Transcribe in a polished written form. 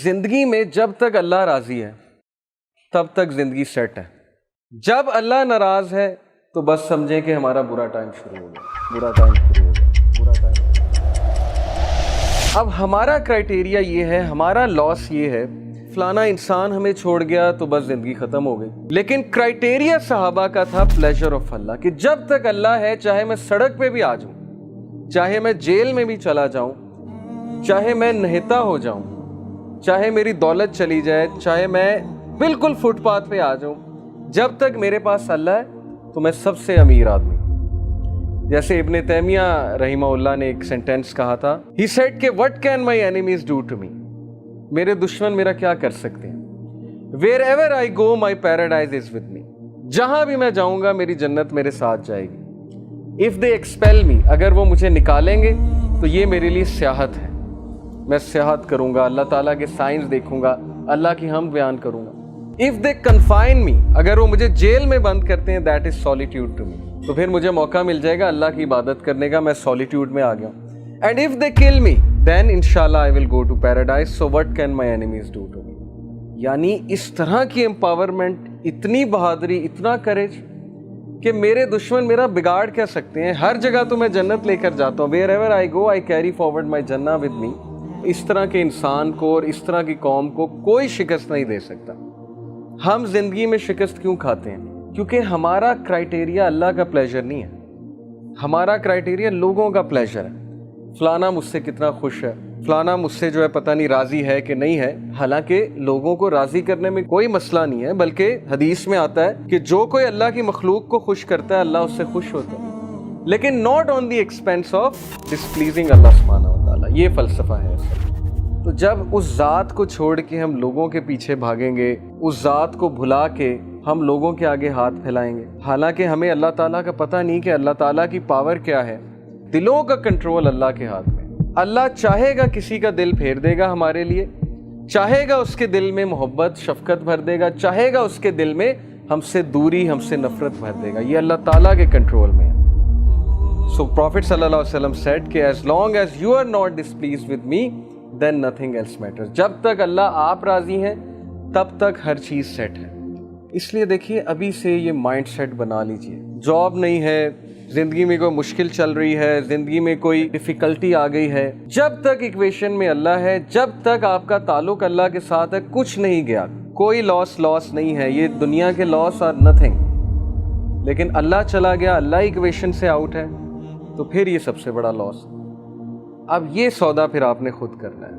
زندگی میں جب تک اللہ راضی ہے تب تک زندگی سیٹ ہے. جب اللہ ناراض ہے تو بس سمجھیں کہ ہمارا برا ٹائم شروع ہو گیا. اب ہمارا کرائٹیریا یہ ہے, ہمارا لاس یہ ہے, فلانا انسان ہمیں چھوڑ گیا تو بس زندگی ختم ہو گئی. لیکن کرائٹیریا صحابہ کا تھا پلیجر آف اللہ, کہ جب تک اللہ ہے چاہے میں سڑک پہ بھی آ جاؤں, چاہے میں جیل میں بھی چلا جاؤں, چاہے میں نہتا ہو جاؤں, چاہے میری دولت چلی جائے, چاہے میں بالکل فٹ پاتھ پہ آ جاؤں, جب تک میرے پاس اللہ ہے تو میں سب سے امیر آدمی. جیسے ابن تیمیہ رحمہ اللہ نے ایک سینٹینس کہا تھا, ہی سیڈ کہ what can my enemies do to me, میرے دشمن میرا کیا کر سکتے ہیں. wherever I go my paradise is with me, جہاں بھی میں جاؤں گا میری جنت میرے ساتھ جائے گی. if they expel me, اگر وہ مجھے نکالیں گے تو یہ میرے لیے سیاحت ہے, میں سیاحت کروں گا, اللہ تعالیٰ کے سائنس دیکھوں گا, اللہ کی حمد بیان کروں گا. if they confine me, اگر وہ مجھے جیل میں بند کرتے ہیں, that is solitude to me, تو پھر مجھے موقع مل جائے گا اللہ کی عبادت کرنے کا, میں سولیٹیوڈ میں آ گیا ہوں. and if they kill me then inshallah I will go to paradise, so what can my enemies do to me. یعنی اس طرح کی امپاورمنٹ, اتنی بہادری, اتنا کریج کہ میرے دشمن میرا بگاڑ کیا سکتے ہیں. ہر جگہ تو میں جنت لے کر جاتا ہوں, wherever I go I carry forward my jannah with me. اس طرح کے انسان کو اور اس طرح کی قوم کو کوئی شکست نہیں دے سکتا. ہم زندگی میں شکست کیوں کھاتے ہیں؟ کیونکہ ہمارا کرائٹیریا اللہ کا پلیجر نہیں ہے, ہمارا کرائٹیریا لوگوں کا پلیجر ہے. فلانا مجھ سے کتنا خوش ہے, فلانا مجھ سے جو ہے پتہ نہیں راضی ہے کہ نہیں ہے. حالانکہ لوگوں کو راضی کرنے میں کوئی مسئلہ نہیں ہے, بلکہ حدیث میں آتا ہے کہ جو کوئی اللہ کی مخلوق کو خوش کرتا ہے اللہ اس سے خوش ہوتا ہے, لیکن not on the expense of displeasing Allah سبحانہ و تعالیٰ. یہ فلسفہ ہے. تو جب اس ذات کو چھوڑ کے ہم لوگوں کے پیچھے بھاگیں گے, اس ذات کو بھلا کے ہم لوگوں کے آگے ہاتھ پھیلائیں گے, حالانکہ ہمیں اللہ تعالیٰ کا پتہ نہیں کہ اللہ تعالیٰ کی پاور کیا ہے. دلوں کا کنٹرول اللہ کے ہاتھ میں. اللہ چاہے گا کسی کا دل پھیر دے گا ہمارے لیے, چاہے گا اس کے دل میں محبت شفقت بھر دے گا, چاہے گا اس کے دل میں ہم سے دوری, ہم سے نفرت بھر دے گا. یہ اللہ تعالیٰ کے کنٹرول میں ہے. سو پروفٹ صلی اللہ علیہ وسلم سیڈ کہ as long as you are not displeased with me then nothing else matters. جب تک اللہ آپ راضی ہیں تب تک ہر چیز سیٹ ہے. اس لیے دیکھیے ابھی سے یہ مائنڈ سیٹ بنا لیجئے. جاب نہیں ہے, زندگی میں کوئی مشکل چل رہی ہے, زندگی میں کوئی ڈیفیکلٹی آ گئی ہے, جب تک ایکویشن میں اللہ ہے, جب تک آپ کا تعلق اللہ کے ساتھ ہے, کچھ نہیں گیا, کوئی لاس نہیں ہے. یہ دنیا کے لاس آر نتھنگ. لیکن اللہ چلا گیا, اللہ ایکویشن سے آؤٹ ہے, تو پھر یہ سب سے بڑا لاس. اب یہ سودا پھر آپ نے خود کرنا ہے.